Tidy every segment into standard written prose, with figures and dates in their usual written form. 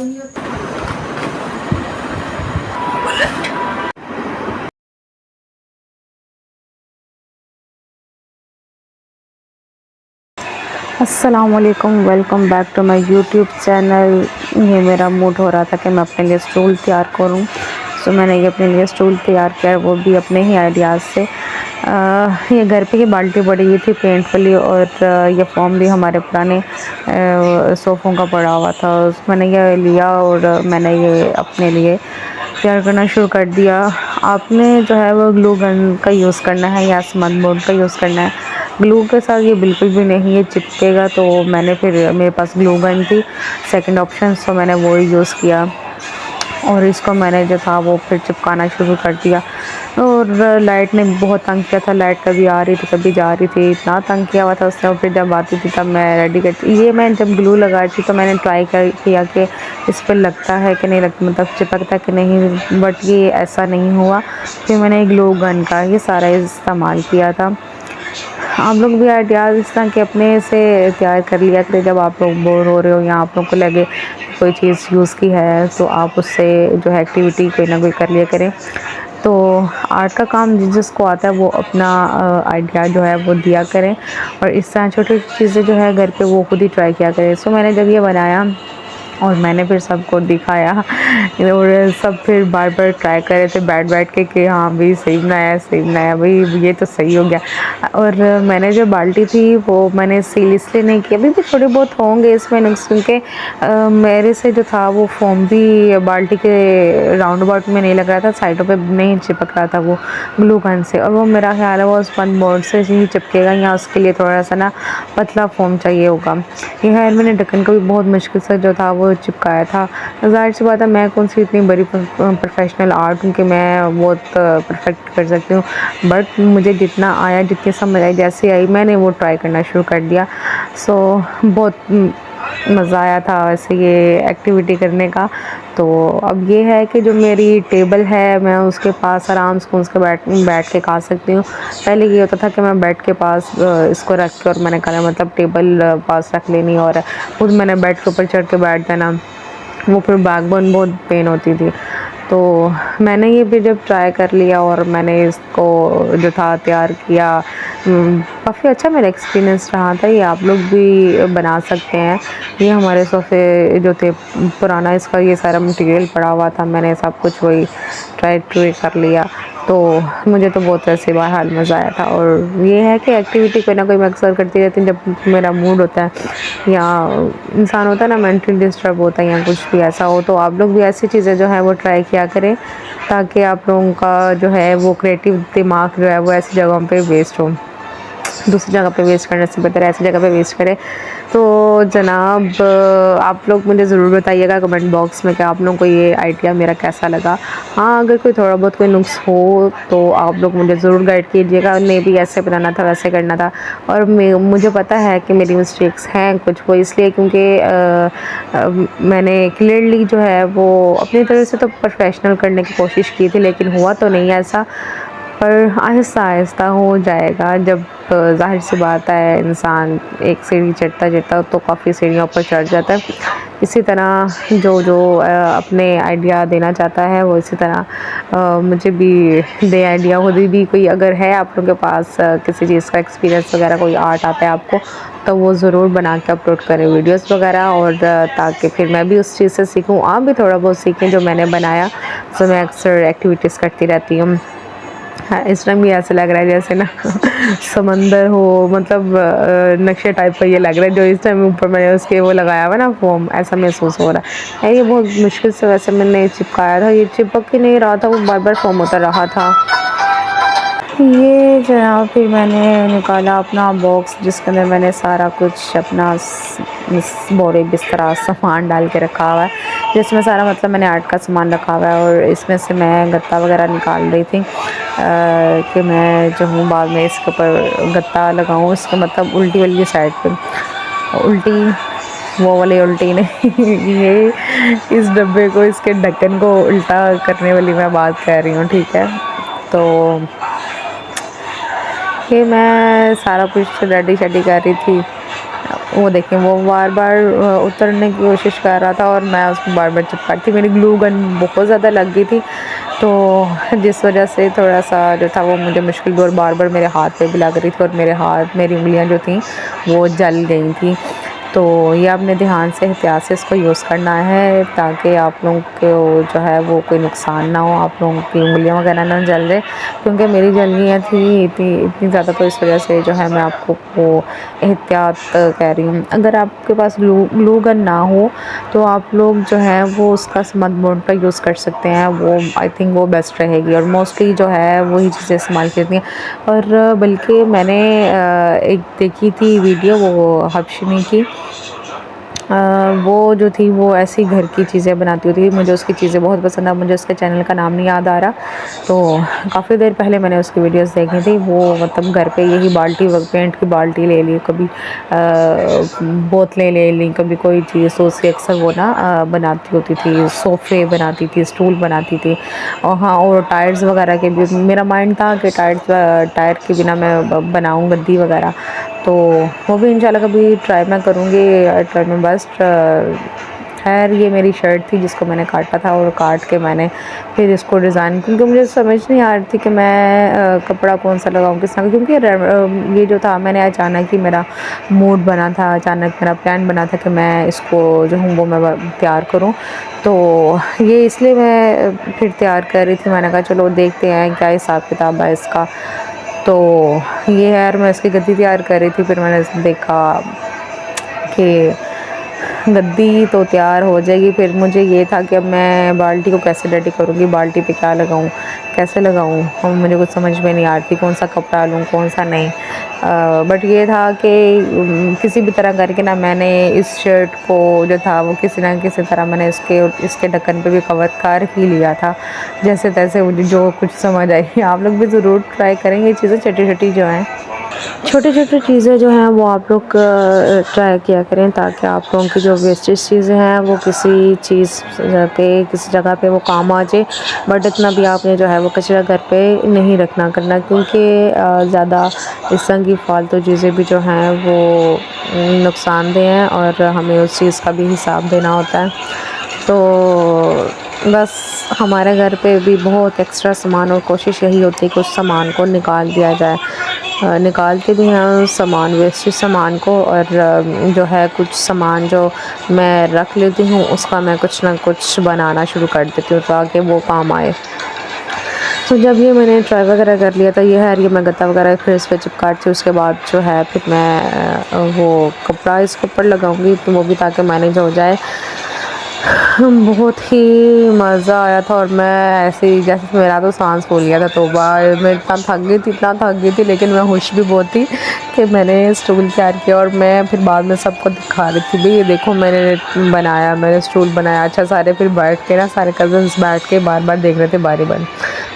अस्सलामुअलैकुम, welcome back to my YouTube channel. ये मेरा मूड हो रहा था कि मैं अपने लिए स्टूल तैयार करूं, तो मैंने ये अपने लिए स्टूल तैयार किया, वो भी अपने ही आइडियाज़ से। ये घर पे ही बाल्टी पड़ी हुई थी पेंट वाली, और ये फॉर्म भी हमारे पुराने सोफ़ों का पड़ा हुआ था। मैंने ये लिया और मैंने ये अपने लिए तैयार करना शुरू कर दिया। आपने जो है वो ग्लू गन का यूज़ करना है या स्मज बोर्ड का यूज़ करना है। ग्लू के साथ ये बिल्कुल भी नहीं ये चिपकेगा, तो मैंने फिर मेरे पास ग्लू गन थी सेकंड ऑप्शन, तो मैंने वो ही यूज़ किया और इसको मैंने जो था वो फिर चिपकाना शुरू कर दिया। और लाइट ने बहुत तंग किया था, लाइट कभी आ रही थी कभी जा रही थी, इतना तंग किया हुआ था उसने। और फिर जब आती थी तब मैं रेडी करती, ये मैं जब ग्लू लगा रही थी तो मैंने ट्राई किया कि इस पर लगता है कि नहीं लगता, मतलब चिपकता है कि नहीं, बट ये ऐसा नहीं हुआ। फिर मैंने ग्लू गन का ये सारा इस्तेमाल किया था। आप लोग भी आइडियाज़ इस तरह के अपने से तैयार कर लिया करें जब आप लोग बोर हो रहे हो या आप लोग को लगे कोई चीज़ यूज़ की है, तो आप उससे जो है एक्टिविटी कोई ना कोई कर लिया करें। तो आर्ट का काम जिसको आता है वो अपना आइडिया जो है वो दिया करें, और इस तरह छोटी छोटी चीज़ें जो है घर पे वो खुद ही ट्राई किया करें। सो मैंने जब ये बनाया और मैंने फिर सबको दिखाया और सब फिर बार बार ट्राई कर रहे थे बैठ बैठ के कि हाँ भाई सही बनाया भाई, ये तो सही हो गया। और मैंने जो बाल्टी थी वो मैंने सील इसलिए नहीं की, अभी भी थोड़े बहुत होंगे इसमें नुक्स, क्योंकि मेरे से जो था वो फोम भी बाल्टी के राउंड अबाउट में नहीं लग रहा था, साइडों पे नहीं चिपक रहा था वो ग्लू गन से। और वो मेरा ख्याल है वो स्पंज बोर्ड से ही चिपकेगा, या उसके लिए थोड़ा सा ना पतला फोम चाहिए होगा। ये खैर मैंने ढक्कन को भी बहुत मुश्किल से जो था वो चिपकाया था। ज़ाहिर सी बात है मैं कौन सी इतनी बड़ी प्रोफेशनल आर्ट हूँ कि मैं बहुत परफेक्ट कर सकती हूँ, बट मुझे जितना आया जितनी समझ आई जैसे आई मैंने वो ट्राई करना शुरू कर दिया। सो बहुत मज़ा आया था वैसे ये एक्टिविटी करने का। तो अब ये है कि जो मेरी टेबल है मैं उसके पास आराम से उसके बैठ के खा सकती हूँ। पहले ये होता था कि मैं बेड के पास इसको रख के और मैंने खाना, मतलब टेबल पास रख लेनी और खुद मैंने बेड के ऊपर चढ़ के बैठ जाना, वो फिर बैकबोन बहुत पेन होती थी। तो मैंने ये भी जब ट्राई कर लिया और मैंने इसको जो था तैयार किया, काफ़ी अच्छा मेरा एक्सपीरियंस रहा था। ये आप लोग भी बना सकते हैं। ये हमारे सोफ़े जो थे पुराना, इसका ये सारा मटेरियल पड़ा हुआ था, मैंने सब कुछ वही ट्राई कर लिया। तो मुझे तो बहुत ऐसे बहरहाल मज़ा आया था। और ये है कि एक्टिविटी कोई ना कोई मैं अक्सर करती रहती हूँ जब मेरा मूड होता है या इंसान होता है ना मेंटली डिस्टर्ब होता है या कुछ भी ऐसा हो, तो आप लोग भी ऐसी चीज़ें जो है वो ट्राई किया करें, ताकि आप लोगों का जो है वो क्रिएटिव दिमाग जो है वो ऐसी जगहों पे वेस्ट हो। दूसरी जगह पे वेस्ट करने से बेहतर ऐसी जगह पे वेस्ट करें। तो जनाब आप लोग मुझे ज़रूर बताइएगा कमेंट बॉक्स में कि आप लोगों को ये आइडिया मेरा कैसा लगा। हाँ, अगर कोई थोड़ा बहुत कोई नुक्स हो तो आप लोग मुझे ज़रूर गाइड कीजिएगा, नहीं भी ऐसे बनाना था वैसे करना था। और मुझे पता है कि मेरी मिस्टेक्स हैं कुछ, वो इसलिए क्योंकि मैंने क्लियरली जो है वो अपनी तरफ से तो प्रोफेशनल करने की कोशिश की थी, लेकिन हुआ तो नहीं ऐसा। पर आहिस्ता आहिस्ता हो जाएगा। जब ज़ाहिर सी बात है इंसान एक सीढ़ी चढ़ता चढ़ता तो काफ़ी सीढ़ियों पर चढ़ जाता है। इसी तरह जो जो अपने आइडिया देना चाहता है वो इसी तरह मुझे भी दे आइडिया। खुद भी कोई अगर है आप लोगों के पास किसी चीज़ का एक्सपीरियंस वगैरह, कोई आर्ट आता है आपको, तो वो ज़रूर बना के अपलोड करें वीडियोस वगैरह, और ताकि फिर मैं भी उस चीज़ से सीखूं, आप भी थोड़ा बहुत सीखें जो मैंने बनाया। तो मैं अक्सर एक्टिविटीज़ करती रहती हूँ। हाँ, इस टाइम भी ऐसा लग रहा है जैसे ना समंदर हो, मतलब नक्शे टाइप का ये लग रहा है जो इस टाइम ऊपर मैंने उसके वो लगाया हुआ ना फोम, ऐसा महसूस हो रहा है। ये बहुत मुश्किल से वैसे मैंने चिपकाया था, ये चिपक ही नहीं रहा था, वो बार बार फोम होता रहा था। ये जनाब फिर मैंने निकाला अपना बॉक्स जिसके अंदर मैंने सारा कुछ अपना बोरे बिस्तरा सामान डाल के रखा हुआ है, जिसमें सारा मतलब मैंने आर्ट का सामान रखा हुआ है। और इसमें से मैं गत्ता वगैरह निकाल रही थी कि मैं जो हूँ बाद में इसके ऊपर गत्ता लगाऊँ, इसका मतलब उल्टी वाली साइड पर उल्टी, वो वाली उल्टी नहीं ये इस डब्बे को, इसके ढक्कन को उल्टा करने वाली मैं बात कर रही हूँ, ठीक है। तो ये मैं सारा कुछ रेडी शेडी कर रही थी वो देखें वो बार बार उतरने की कोशिश कर रहा था और मैं उसको बार बार चिपका रही थी। मेरी ग्लू गन बहुत ज़्यादा लग गई थी, तो जिस वजह से थोड़ा सा जो था वो मुझे मुश्किल भी, और बार बार मेरे हाथ पे भी लग रही थी और मेरी उंगलियां जो थी वो जल गई थी। तो ये आपने ध्यान से एहतियात से इसको यूज़ करना है ताकि आप लोगों को जो है वो कोई नुकसान ना हो, आप लोगों की उंगलियां वगैरह ना जल जाए, क्योंकि मेरी जलियाँ थी इतनी ज़्यादा, तो इस वजह से जो है मैं आपको वो एहतियात कह रही हूँ। अगर आपके पास ग्लू गन ना हो तो आप लोग जो है वो उसका स्मद बोर्ड का यूज़ कर सकते हैं, वो आई थिंक वो बेस्ट रहेगी। और मोस्टली जो है वही चीज़ें इस्तेमाल करती हैं। और बल्कि मैंने एक देखी थी वीडियो वो हबशनी की, वो जो थी वो ऐसी घर की चीज़ें बनाती होती थी। मुझे उसकी चीज़ें बहुत पसंद है, मुझे उसके चैनल का नाम नहीं याद आ रहा। तो काफ़ी देर पहले मैंने उसकी वीडियोस देखी थी। वो मतलब घर पे यही बाल्टी पेंट की बाल्टी ले ली, कभी बोतलें ले ली, कभी कोई चीज़, तो उसकी अक्सर वो ना बनाती होती थी, सोफ़े बनाती थी, स्टूल बनाती थी। और हाँ, और टायर्स वगैरह के भी मेरा माइंड था कि टायर के बिना मैं बनाऊँ गद्दी वगैरह। तो वो भी इंशाल्लाह कभी ट्राई मैं करूँगी, ट्राई मैं बेस्ट। खैर ये मेरी शर्ट थी जिसको मैंने काटा था, और काट के मैंने फिर इसको डिज़ाइन, क्योंकि मुझे समझ नहीं आ रही थी कि मैं कपड़ा कौन सा लगाऊँ किस तरह का, क्योंकि ये जो था मैंने अचानक ही मेरा मूड बना था, अचानक मेरा प्लान बना था कि मैं इसको जो हूँ वो मैं तैयार करूँ। तो ये इसलिए मैं फिर तैयार कर रही थी। मैंने कहा चलो देखते हैं क्या हिसाब किताब है इसका। तो ये यार मैं इसकी गद्दी तैयार कर रही थी, फिर मैंने देखा कि गद्दी तो तैयार हो जाएगी। फिर मुझे ये था कि अब मैं बाल्टी को कैसे रेडी करूँगी, बाल्टी पे क्या लगाऊँ, कैसे लगाऊँ, और मुझे कुछ समझ में नहीं आती कौन सा कपड़ा लूँ कौन सा नहीं। बट ये था कि किसी भी तरह करके ना मैंने इस शर्ट को जो था वो किसी ना किसी तरह मैंने इसके ढक्कन पे भी कवर कर ही लिया था, जैसे तैसे मुझे जो कुछ समझ आई। आप लोग भी ज़रूर ट्राई करेंगे ये चीज़ें, छोटी छोटी जो हैं, छोटी छोटी चीज़ें जो हैं वो आप लोग ट्राई किया करें, ताकि आप लोगों की जो वेस्टेज चीज़ें हैं वो किसी चीज़ पे, किसी जगह पे वो काम आ जाए। बट इतना भी आपने जो है वो कचरा घर पे नहीं रखना करना, क्योंकि ज़्यादा इस तरह की फालतू चीज़ें भी जो हैं वो नुकसानदेह हैं, और हमें उस चीज़ का भी हिसाब देना होता है। तो बस हमारे घर पे भी बहुत एक्स्ट्रा सामान, और कोशिश यही होती है कि उस सामान को निकाल दिया जाए। निकालते भी हैं उस सामान, वेस्टेज सामान को, और जो है कुछ सामान जो मैं रख लेती हूँ उसका मैं कुछ ना कुछ बनाना शुरू कर देती हूँ ताकि वो काम आए। तो जब ये मैंने ट्राई वगैरह कर लिया था, ये है ये मैं गत्ता वगैरह फिर इस पर चिपकाती हूँ। उसके बाद जो है फिर मैं वो कपड़ा इसके ऊपर लगाऊंगी, तो वो भी ताकि मैनेज हो जाए। बहुत ही मज़ा आया था, और मैं ऐसे ही जैसे मेरा तो सांस फूल गया था। तौबा, मैं इतना थक गई थी, लेकिन मैं खुश भी बहुत थी कि मैंने स्टूल तैयार किया। और मैं फिर बाद में सबको दिखा रही थी, भाई ये देखो मैंने स्टूल बनाया। अच्छा, सारे फिर बैठ के ना, सारे कज़न्स बैठ के बार बार देख रहे थे बारी बारी।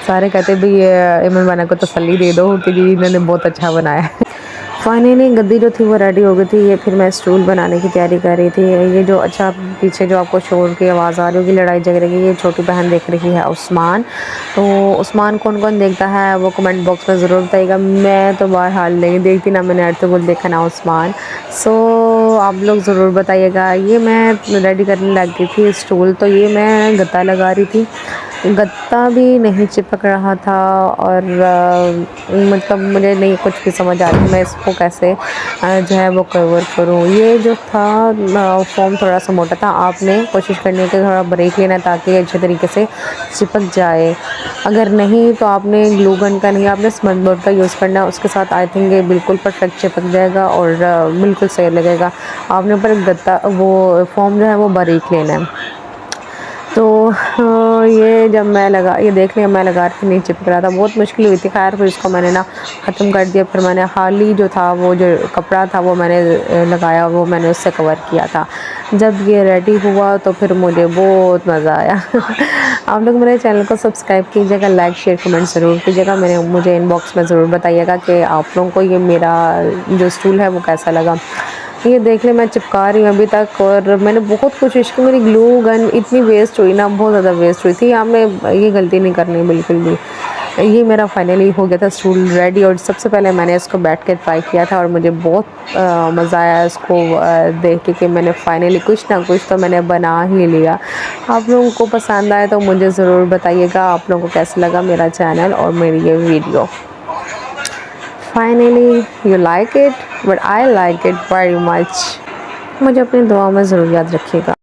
सारे कहते भाई ये इमन बना को तसल्ली दे दो कि जी इन्होंने बहुत अच्छा बनाया है। फाइनली गद्दी जो थी वो रेडी हो गई थी। ये फिर मैं स्टूल बनाने की तैयारी कर रही थी। ये जो अच्छा पीछे जो आपको शोर की आवाज़ आ रही होगी, लड़ाई झगड़े की, ये छोटी बहन देख रही है उस्मान। तो उस्मान कौन कौन देखता है वो कमेंट बॉक्स में ज़रूर बताइएगा। मैं तो बहरहाल नहीं देखती, ना मैंने अर्तुगरुल देखा ना उस्मान। सो आप लोग ज़रूर बताइएगा। ये मैं रेडी करने लग गई थी स्टूल, तो ये मैं गत्ता लगा रही थी। गत्ता भी नहीं चिपक रहा था, और मतलब मुझे नहीं कुछ भी समझ आ रही मैं इसको कैसे जो है वो कवर करूँ। ये जो था फॉर्म थोड़ा सा मोटा था, आपने कोशिश करनी कि थोड़ा ब्रेक लेना ताकि अच्छे तरीके से चिपक जाए। अगर नहीं तो आपने ग्लू गन का नहीं, आपने स्मज बोर्ड का यूज़ करना है, उसके साथ आई थिंक ये बिल्कुल परफेक्ट चिपक जाएगा और बिल्कुल सही लगेगा। आपने पर गत्ता वो फॉर्म जो है वो बारीक लेना है। तो ये जब मैं ये देख लिया मैं लगा रही थी, नहीं चिपक रहा था, बहुत मुश्किल हुई थी। खैर फिर इसको मैंने ना ख़त्म कर दिया। फिर मैंने हाल ही जो था वो जो कपड़ा था वो मैंने लगाया, वो मैंने उससे कवर किया था। जब ये रेडी हुआ तो फिर मुझे बहुत मज़ा आया। आप लोग मेरे चैनल को सब्सक्राइब कीजिएगा, लाइक शेयर कमेंट ज़रूर कीजिएगा। मुझे इनबॉक्स में ज़रूर बताइएगा कि आप लोगों को ये मेरा जो स्टूल है वो कैसा लगा। ये देख ले मैं चिपका रही हूँ अभी तक, और मैंने बहुत कोशिश की। मेरी ग्लू गन इतनी वेस्ट हुई ना, बहुत ज़्यादा वेस्ट हुई थी। आपने ये गलती नहीं करनी बिल्कुल भी। ये मेरा फाइनली हो गया था स्टूल रेडी, और सबसे पहले मैंने इसको बैठ के ट्राई किया था और मुझे बहुत मज़ा आया इसको देख के कि मैंने फाइनली कुछ ना कुछ तो मैंने बना ही लिया। आप लोगों को पसंद आए तो मुझे ज़रूर बताइएगा आप लोगों को कैसा लगा मेरा चैनल और मेरी ये video. Finally you like it, but I like it very much. मुझे अपनी दुआ में ज़रूर याद रखिएगा।